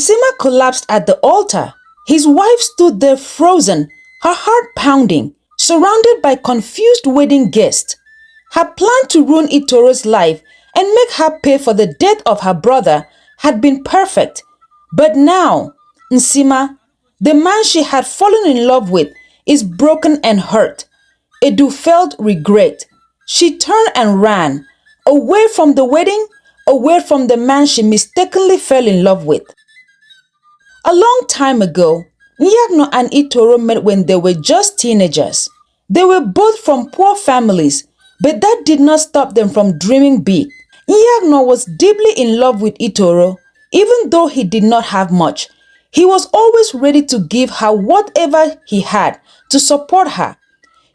Nsima collapsed at the altar. His wife stood there frozen, her heart pounding, surrounded by confused wedding guests. Her plan to ruin Itoro's life and make her pay for the death of her brother had been perfect. But now, Nsima, the man she had fallen in love with, is broken and hurt. Edu felt regret. She turned and ran, away from the wedding, away from the man she mistakenly fell in love with. A long time ago, Nyagno and Itoro met when they were just teenagers. They were both from poor families, but that did not stop them from dreaming big. Nyagno was deeply in love with Itoro. Even though he did not have much, he was always ready to give her whatever he had to support her.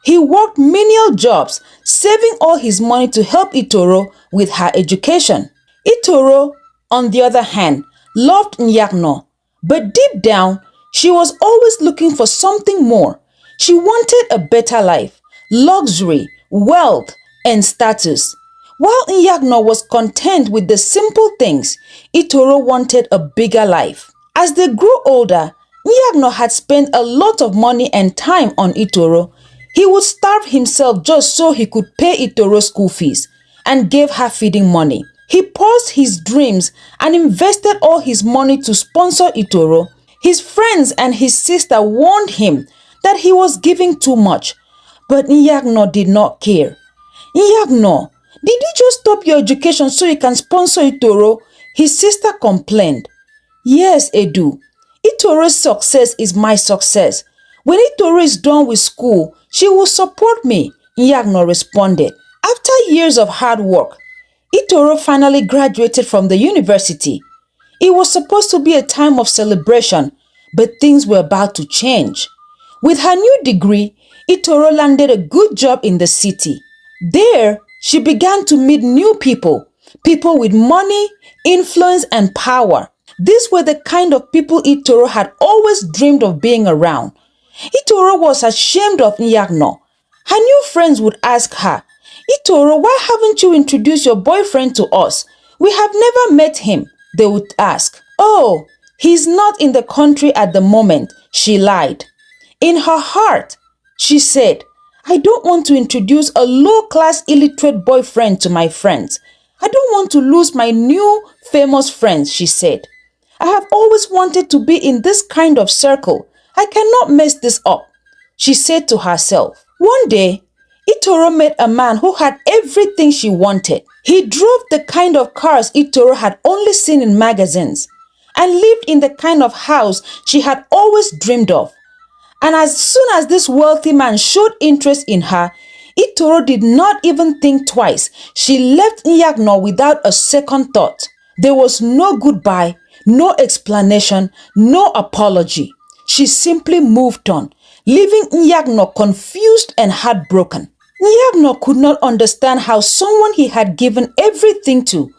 He worked menial jobs, saving all his money to help Itoro with her education. Itoro, on the other hand, loved Nyagno, but deep down, she was always looking for something more. She wanted a better life, luxury, wealth, and status. While Nyagno was content with the simple things, Itoro wanted a bigger life. As they grew older, Nyagno had spent a lot of money and time on Itoro. He would starve himself just so he could pay Itoro's school fees and gave her feeding money. He paused his dreams and invested all his money to sponsor Itoro. His friends and his sister warned him that he was giving too much, but Nyagno did not care. Nyagno, did you just stop your education so you can sponsor Itoro? His sister complained. Yes, Edu. Itoro's success is my success. When Itoro is done with school, she will support me, Nyagno responded. After years of hard work, Itoro finally graduated from the university. It was supposed to be a time of celebration, but things were about to change. With her new degree, Itoro landed a good job in the city. There, she began to meet new people, people with money, influence, and power. These were the kind of people Itoro had always dreamed of being around. Itoro was ashamed of Nyagno. Her new friends would ask her, Itoro, why haven't you introduced your boyfriend to us? We have never met him, they would ask. Oh, he's not in the country at the moment, she lied. In her heart, she said, I don't want to introduce a low-class illiterate boyfriend to my friends. I don't want to lose my new famous friends, she said. I have always wanted to be in this kind of circle. I cannot mess this up, she said to herself. One day, Itoro met a man who had everything she wanted. He drove the kind of cars Itoro had only seen in magazines and lived in the kind of house she had always dreamed of. And as soon as this wealthy man showed interest in her, Itoro did not even think twice. She left Nyagno without a second thought. There was no goodbye, no explanation, no apology. She simply moved on, leaving Nyagno confused and heartbroken. Nyagno could not understand how someone he had given everything to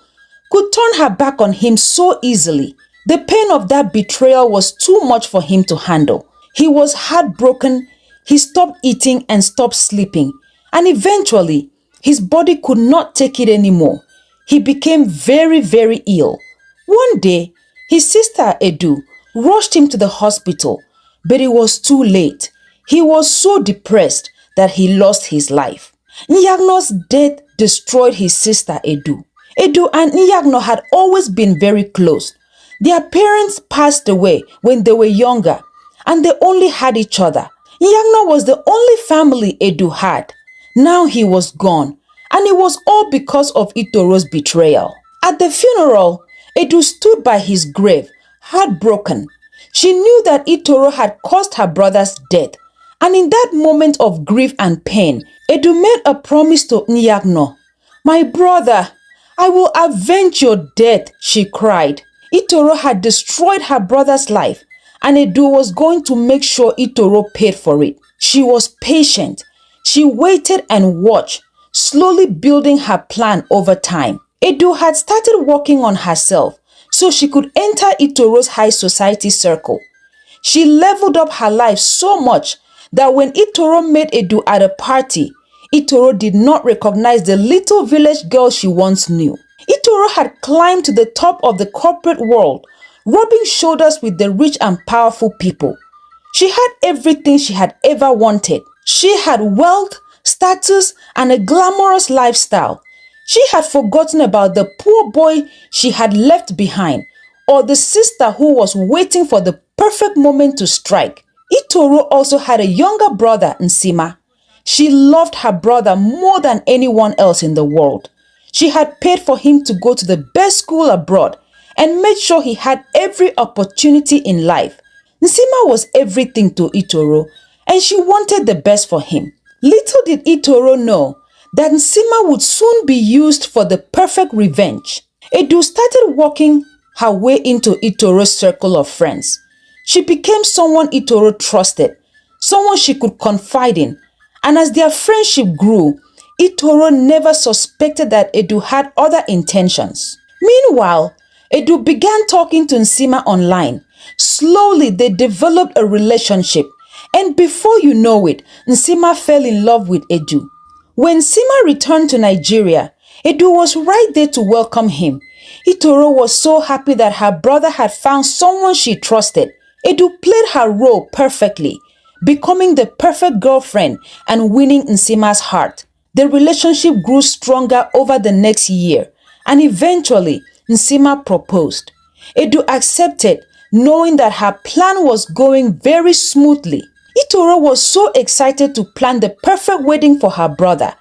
could turn her back on him so easily. The pain of that betrayal was too much for him to handle. He was heartbroken, he stopped eating and stopped sleeping, and eventually, his body could not take it anymore. He became very, very ill. One day, his sister Edu rushed him to the hospital, but it was too late. He was so depressed that he lost his life. Nyagno's death destroyed his sister Edu. Edu and Nyagno had always been very close. Their parents passed away when they were younger, and they only had each other. Nyagno was the only family Edu had. Now he was gone, and it was all because of Itoro's betrayal. At the funeral, Edu stood by his grave, heartbroken. She knew that Itoro had caused her brother's death, and in that moment of grief and pain, Edu made a promise to Nyagno. My brother, I will avenge your death, she cried. Itoro had destroyed her brother's life, and Edu was going to make sure Itoro paid for it. She was patient. She waited and watched, slowly building her plan over time. Edu had started working on herself so she could enter Itoro's high society circle. She leveled up her life so much that when Itoro met Edu at a party, Itoro did not recognize the little village girl she once knew. Itoro had climbed to the top of the corporate world, rubbing shoulders with the rich and powerful people. She had everything she had ever wanted. She had wealth, status, and a glamorous lifestyle. She had forgotten about the poor boy she had left behind, or the sister who was waiting for the perfect moment to strike. Itoro also had a younger brother, Nsima. She loved her brother more than anyone else in the world. She had paid for him to go to the best school abroad and made sure he had every opportunity in life. Nsima was everything to Itoro, and she wanted the best for him. Little did Itoro know that Nsima would soon be used for the perfect revenge. Edu started working her way into Itoro's circle of friends. She became someone Itoro trusted, someone she could confide in, and as their friendship grew, Itoro never suspected that Edu had other intentions. Meanwhile, Edu began talking to Nsima online. Slowly, they developed a relationship, and before you know it, Nsima fell in love with Edu. When Nsima returned to Nigeria, Edu was right there to welcome him. Itoro was so happy that her brother had found someone she trusted. Edu played her role perfectly, becoming the perfect girlfriend and winning Nsima's heart. The relationship grew stronger over the next year, and eventually Nsima proposed. Edu accepted, knowing that her plan was going very smoothly. Itoro was so excited to plan the perfect wedding for her brother.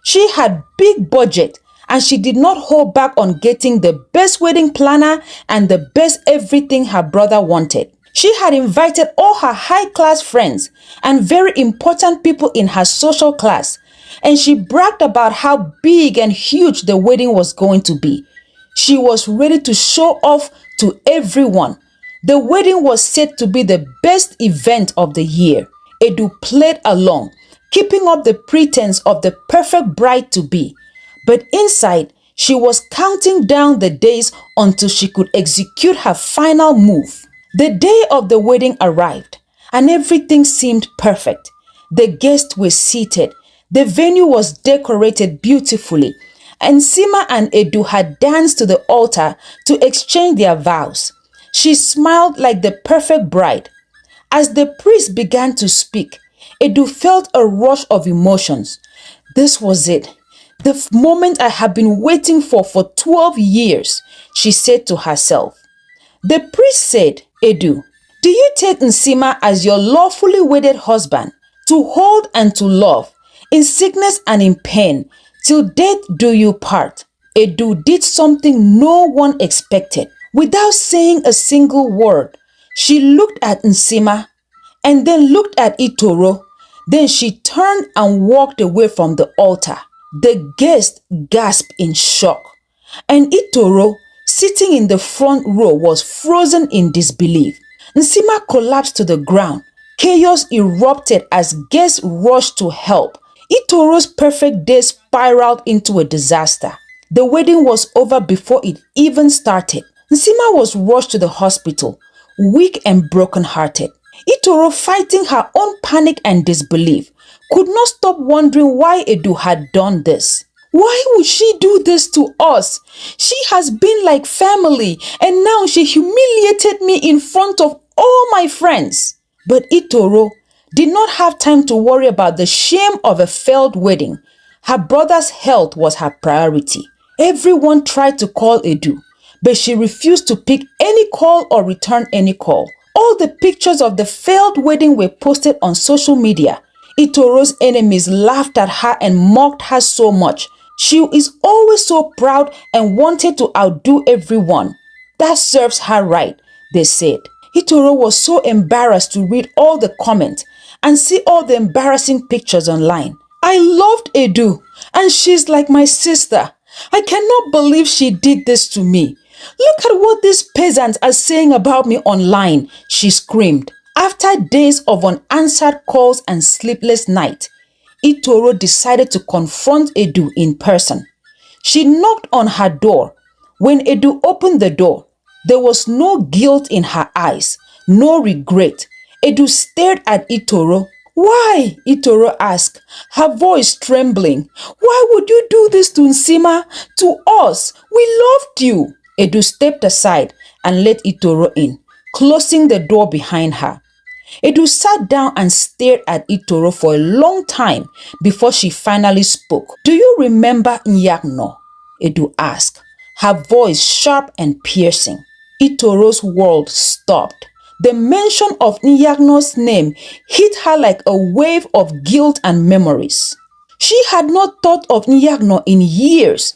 She had big budget, and she did not hold back on getting the best wedding planner and the best everything her brother wanted. She had invited all her high-class friends and very important people in her social class, and she bragged about how big and huge the wedding was going to be. She was ready to show off to everyone. The wedding was said to be the best event of the year. Edu played along, keeping up the pretense of the perfect bride-to-be. But inside, she was counting down the days until she could execute her final move. The day of the wedding arrived, and everything seemed perfect. The guests were seated. The venue was decorated beautifully, and Nsima and Edu had danced to the altar to exchange their vows. She smiled like the perfect bride. As the priest began to speak, Edu felt a rush of emotions. This was it. The moment I had been waiting for 12 years, she said to herself. The priest said, Edu, do you take Nsima as your lawfully wedded husband, to hold and to love, in sickness and in pain, till death do you part? Edu did something no one expected. Without saying a single word, she looked at Nsima and then looked at Itoro. Then she turned and walked away from the altar. The guests gasped in shock, and Itoro, sitting in the front row, was frozen in disbelief. Nsima collapsed to the ground. Chaos erupted as guests rushed to help. Itoro's perfect day spiraled into a disaster. The wedding was over before it even started. Nsima was rushed to the hospital, weak and broken-hearted. Itoro, fighting her own panic and disbelief, could not stop wondering why Edu had done this. Why would she do this to us? She has been like family, and now she humiliated me in front of all my friends. But Itoro did not have time to worry about the shame of a failed wedding. Her brother's health was her priority. Everyone tried to call Edu, but she refused to pick any call or return any call. All the pictures of the failed wedding were posted on social media. Itoro's enemies laughed at her and mocked her so much. She is always so proud and wanted to outdo everyone. That serves her right, they said. Itoro was so embarrassed to read all the comments and see all the embarrassing pictures online. I loved Edu, and she's like my sister. I cannot believe she did this to me. Look at what these peasants are saying about me online, she screamed. After days of unanswered calls and sleepless nights, Itoro decided to confront Edu in person. She knocked on her door. When Edu opened the door, there was no guilt in her eyes, no regret. Edu stared at Itoro. Why? Itoro asked, her voice trembling. Why would you do this to Nsima? To us? We loved you. Edu stepped aside and let Itoro in, closing the door behind her. Edu sat down and stared at Itoro for a long time before she finally spoke. "Do you remember Nyagno?" Edu asked, her voice sharp and piercing. Itoro's world stopped. The mention of Nyagno's name hit her like a wave of guilt and memories. She had not thought of Nyagno in years.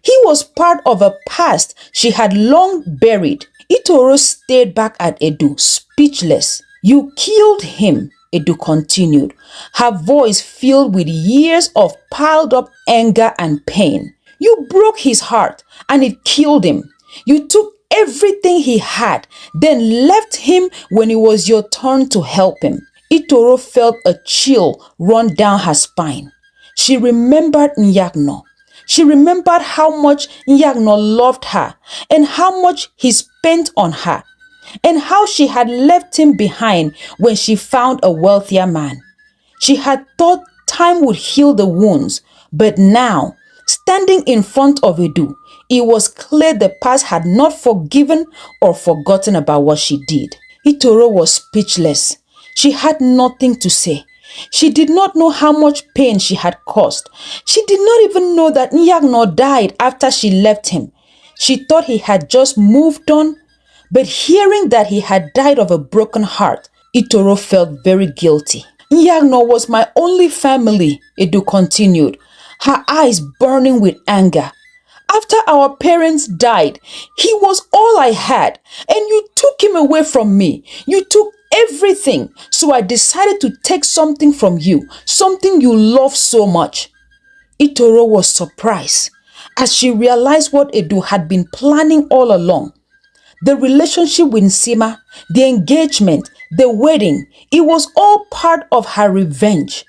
He was part of a past she had long buried. Itoro stared back at Edu, speechless. "You killed him," Edu continued, her voice filled with years of piled up anger and pain. "You broke his heart and it killed him. You took everything he had, then left him when it was your turn to help him." Itoro felt a chill run down her spine. She remembered Nyagno. She remembered how much Nyagno loved her and how much he spent on her, and how she had left him behind when she found a wealthier man. She had thought time would heal the wounds, but now, standing in front of Edu, it was clear the past had not forgiven or forgotten about what she did. Itoro was speechless. She had nothing to say. She did not know how much pain she had caused. She did not even know that Nyagno died after she left him. She thought he had just moved on, but hearing that he had died of a broken heart, Itoro felt very guilty. "Nyagno was my only family," Edu continued, her eyes burning with anger. "After our parents died, he was all I had, and you took him away from me. You took everything, so I decided to take something from you, something you love so much." Itoro was surprised as she realized what Edu had been planning all along. The relationship with Nsima, the engagement, the wedding, it was all part of her revenge.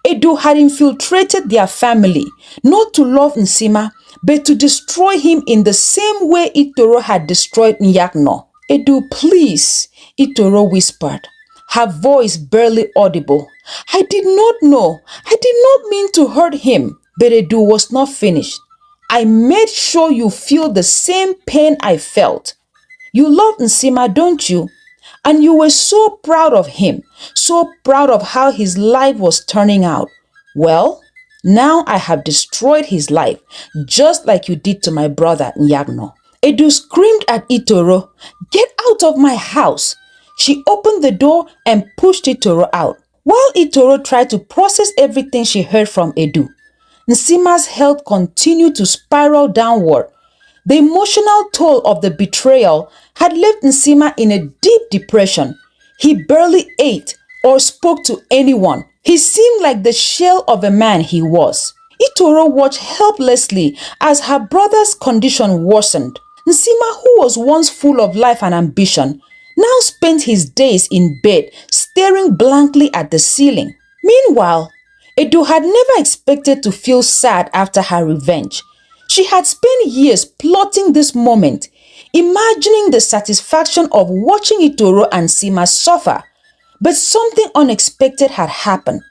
Edu had infiltrated their family, not to love Nsima, but to destroy him in the same way Itoro had destroyed Nyagno. "Edu, please," Itoro whispered, her voice barely audible. "I did not know. I did not mean to hurt him." But Edu was not finished. "I made sure you feel the same pain I felt. You love Nsima, don't you? And you were so proud of him, so proud of how his life was turning out. Well, now I have destroyed his life, just like you did to my brother Nyagno." Edu screamed at Itoro, "Get out of my house!" She opened the door and pushed Itoro out. While Itoro tried to process everything she heard from Edu, Nsima's health continued to spiral downward. The emotional toll of the betrayal had left Nsima in a deep depression. He barely ate or spoke to anyone. He seemed like the shell of a man he was. Itoro watched helplessly as her brother's condition worsened. Nsima, who was once full of life and ambition, now spent his days in bed staring blankly at the ceiling. Meanwhile, Edu had never expected to feel sad after her revenge. She had spent years plotting this moment, imagining the satisfaction of watching Itoro and Nsima suffer. But something unexpected had happened.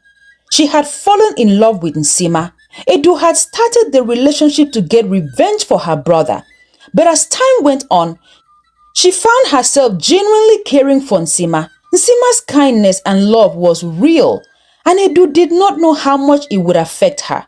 She had fallen in love with Nsima. Edu had started the relationship to get revenge for her brother. But as time went on, she found herself genuinely caring for Nsima. Nsima's kindness and love was real, and Edu did not know how much it would affect her.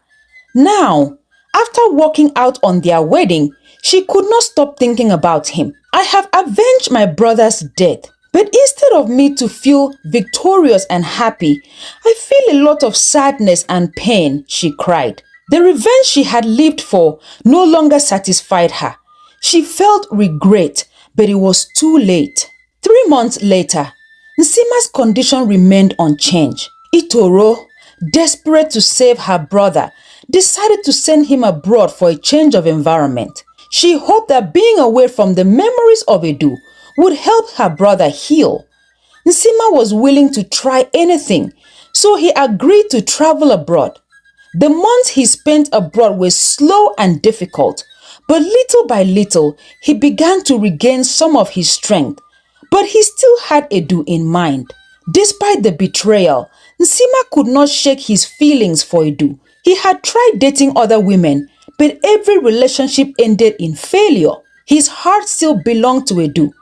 Now, after walking out on their wedding, she could not stop thinking about him. "I have avenged my brother's death, but instead of me to feel victorious and happy, I feel a lot of sadness and pain," she cried. The revenge she had lived for no longer satisfied her. She felt regret, but it was too late. 3 months later, Nsima's condition remained unchanged. Itoro, desperate to save her brother, decided to send him abroad for a change of environment. She hoped that being away from the memories of Edu would help her brother heal. Nsima was willing to try anything, so he agreed to travel abroad. The months he spent abroad were slow and difficult, but little by little, he began to regain some of his strength. But he still had Edu in mind. Despite the betrayal, Nsima could not shake his feelings for Edu. He had tried dating other women, but every relationship ended in failure. His heart still belonged to Edu.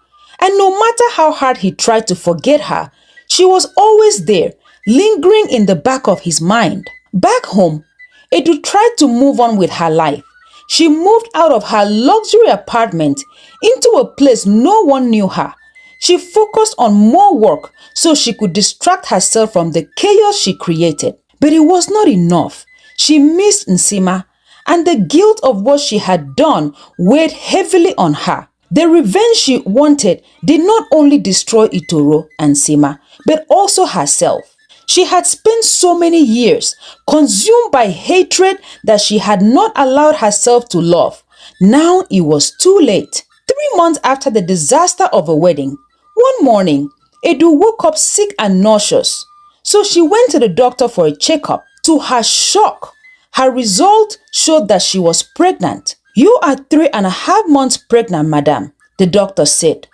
And no matter how hard he tried to forget her, she was always there, lingering in the back of his mind. Back home, Edu tried to move on with her life. She moved out of her luxury apartment into a place no one knew her. She focused on more work so she could distract herself from the chaos she created. But it was not enough. She missed Nsima, and the guilt of what she had done weighed heavily on her. The revenge she wanted did not only destroy Itoro and Nsima, but also herself. She had spent so many years consumed by hatred that she had not allowed herself to love. Now it was too late. 3 months after the disaster of a wedding, one morning, Edu woke up sick and nauseous. So she went to the doctor for a checkup. To her shock, her result showed that she was pregnant. "You are 3.5 months pregnant, madam," the doctor said.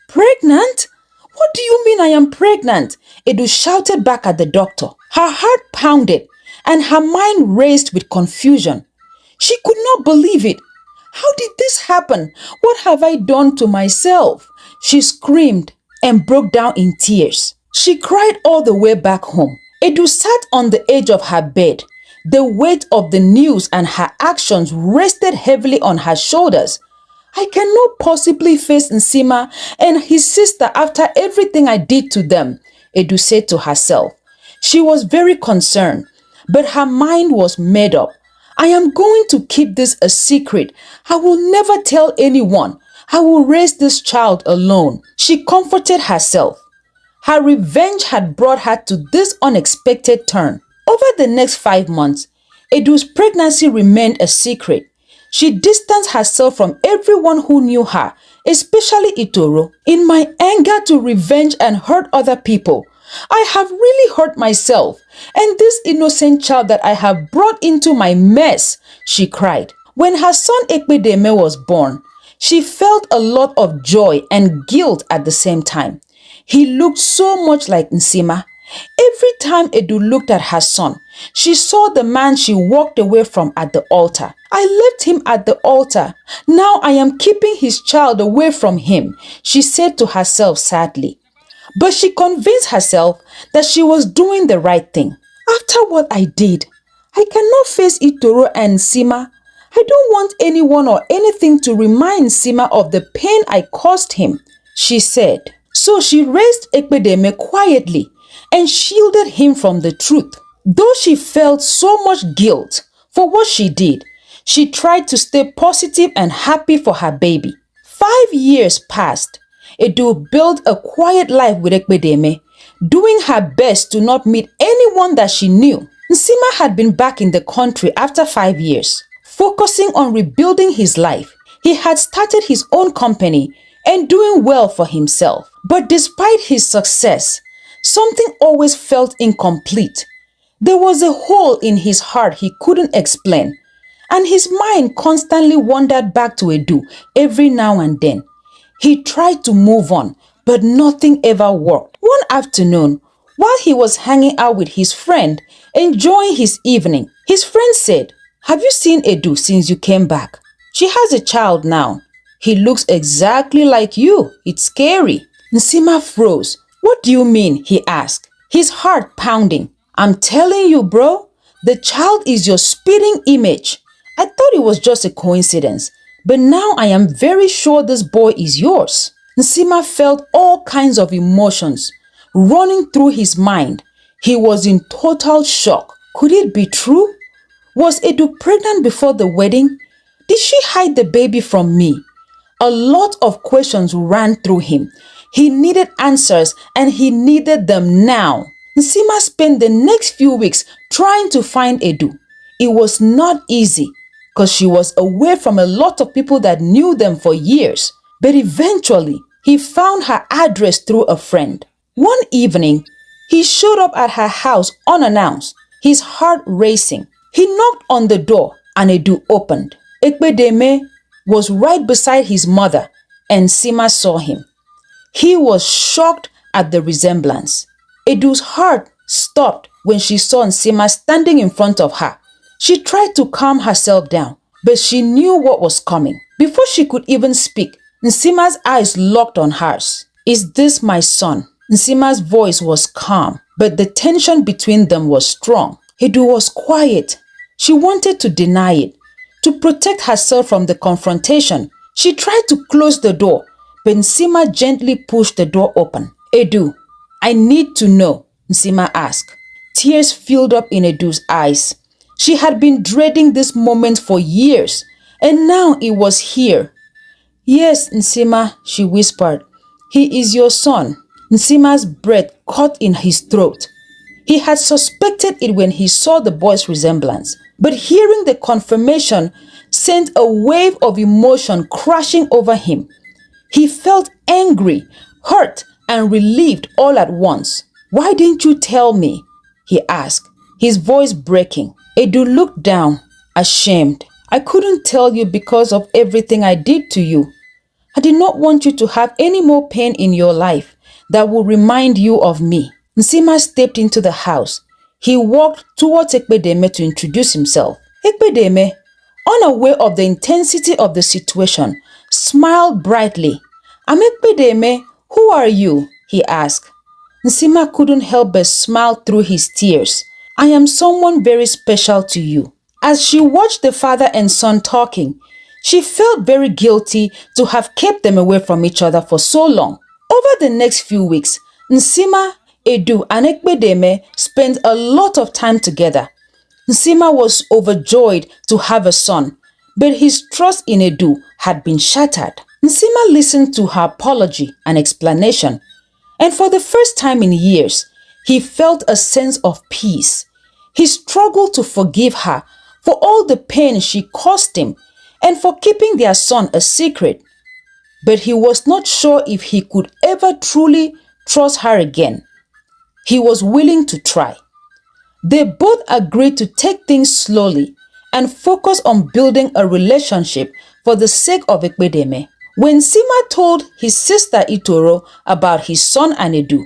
"Pregnant? What do you mean I am pregnant?" Edu shouted back at the doctor. Her heart pounded and her mind raced with confusion. She could not believe it. "How did this happen? What have I done to myself?" She screamed and broke down in tears. She cried all the way back home. Edu sat on the edge of her bed. The weight of the news and her actions rested heavily on her shoulders. "I cannot possibly face Nsima and his sister after everything I did to them," Edu said to herself. She was very concerned, but her mind was made up. "I am going to keep this a secret. I will never tell anyone. I will raise this child alone." She comforted herself. Her revenge had brought her to this unexpected turn. Over the next 5 months, Edu's pregnancy remained a secret. She distanced herself from everyone who knew her, especially Itoro. "In my anger to revenge and hurt other people, I have really hurt myself and this innocent child that I have brought into my mess," she cried. When her son Ekpedeme was born, she felt a lot of joy and guilt at the same time. He looked so much like Nsima. Every time Edu looked at her son, she saw the man she walked away from at the altar. "I left him at the altar. Now I am keeping his child away from him," she said to herself sadly. But she convinced herself that she was doing the right thing. "After what I did, I cannot face Itoro and Nsima. I don't want anyone or anything to remind Nsima of the pain I caused him," she said. So she raised Ekpedeme quietly and shielded him from the truth. Though she felt so much guilt for what she did, she tried to stay positive and happy for her baby. 5 years passed. Edu built a quiet life with Ekpedeme, doing her best to not meet anyone that she knew. Nsima had been back in the country after 5 years, focusing on rebuilding his life. He had started his own company and doing well for himself. But despite his success, something always felt incomplete. There was a hole in his heart he couldn't explain, and his mind constantly wandered back to Edu every now and then. He tried to move on, but nothing ever worked. One afternoon, while he was hanging out with his friend, enjoying his evening, his friend said, "Have you seen Edu since you came back? She has a child now. He looks exactly like you. It's scary." Nsima froze. "What do you mean?" he asked, his heart pounding. "I'm telling you, bro, the child is your spitting image. I thought it was just a coincidence, but now I am very sure this boy is yours." Nsima felt all kinds of emotions running through his mind. He was in total shock. Could it be true? Was Edu pregnant before the wedding? Did she hide the baby from me? A lot of questions ran through him. He needed answers and he needed them now. Nsima spent the next few weeks trying to find Edu. It was not easy because she was away from a lot of people that knew them for years. But eventually, he found her address through a friend. One evening, he showed up at her house unannounced, his heart racing. He knocked on the door and Edu opened. Ekpedeme was right beside his mother and Nsima saw him. He was shocked at the resemblance. Edu's heart stopped when she saw Nsima standing in front of her. She tried to calm herself down, but she knew what was coming. Before she could even speak, Nsima's eyes locked on hers. "Is this my son?" Nsima's voice was calm, but the tension between them was strong. Edu was quiet. She wanted to deny it, to protect herself from the confrontation. She tried to close the door, but Nsima gently pushed the door open. "Edu, I need to know," Nsima asked. Tears filled up in Edu's eyes. She had been dreading this moment for years, and now it was here. "Yes, Nsima," she whispered. "He is your son." Nsima's breath caught in his throat. He had suspected it when he saw the boy's resemblance, but hearing the confirmation sent a wave of emotion crashing over him. He felt angry, hurt, and relieved all at once. "Why didn't you tell me?" he asked, his voice breaking. Edu looked down, ashamed. "I couldn't tell you because of everything I did to you. I did not want you to have any more pain in your life that will remind you of me." Nsima stepped into the house. He walked towards Ekpedeme to introduce himself. Ekpedeme, unaware of the intensity of the situation, smiled brightly. "I'm Ekpedeme. Who are you?" he asked. Nsima couldn't help but smile through his tears. "I am someone very special to you." As she watched the father and son talking, she felt very guilty to have kept them away from each other for so long. Over the next few weeks, Nsima, Edu, and Ekpedeme spent a lot of time together. Nsima was overjoyed to have a son, but his trust in Edu had been shattered. Nsima listened to her apology and explanation, and for the first time in years, he felt a sense of peace. He struggled to forgive her for all the pain she caused him and for keeping their son a secret. But he was not sure if he could ever truly trust her again. He was willing to try. They both agreed to take things slowly and focus on building a relationship for the sake of Ekpedeme. When Sima told his sister Itoro about his son and Edu,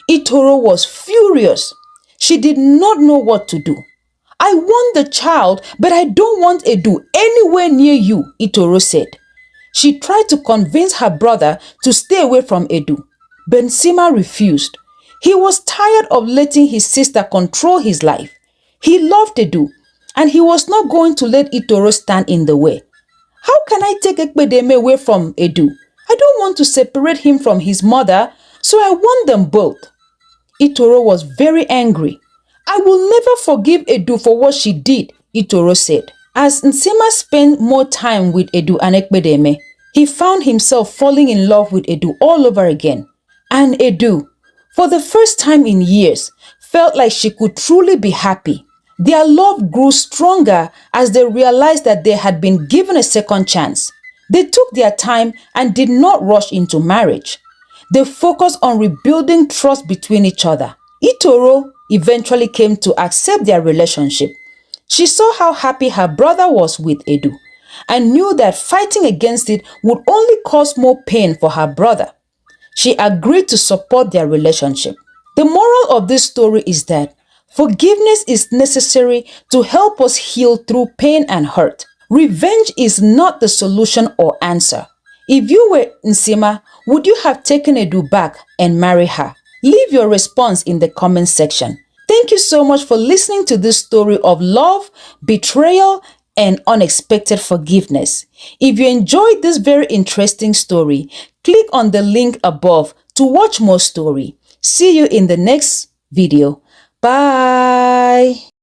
Itoro was furious. She did not know what to do. "I want the child, but I don't want Edu anywhere near you," Itoro said. She tried to convince her brother to stay away from Edu, but Nsima refused. He was tired of letting his sister control his life. He loved Edu, and he was not going to let Itoro stand in the way. "How can I take Ekpedeme away from Edu? I don't want to separate him from his mother, so I want them both." Itoro was very angry. "I will never forgive Edu for what she did," Itoro said. As Nsima spent more time with Edu and Ekpedeme, he found himself falling in love with Edu all over again. And Edu, for the first time in years, felt like she could truly be happy. Their love grew stronger as they realized that they had been given a second chance. They took their time and did not rush into marriage. They focused on rebuilding trust between each other. Itoro eventually came to accept their relationship. She saw how happy her brother was with Edu and knew that fighting against it would only cause more pain for her brother. She agreed to support their relationship. The moral of this story is that forgiveness is necessary to help us heal through pain and hurt. Revenge is not the solution or answer. If you were Nsima, would you have taken Edu back and marry her? Leave your response in the comment section. Thank you so much for listening to this story of love, betrayal, and unexpected forgiveness. If you enjoyed this very interesting story, click on the link above to watch more story. See you in the next video. Bye.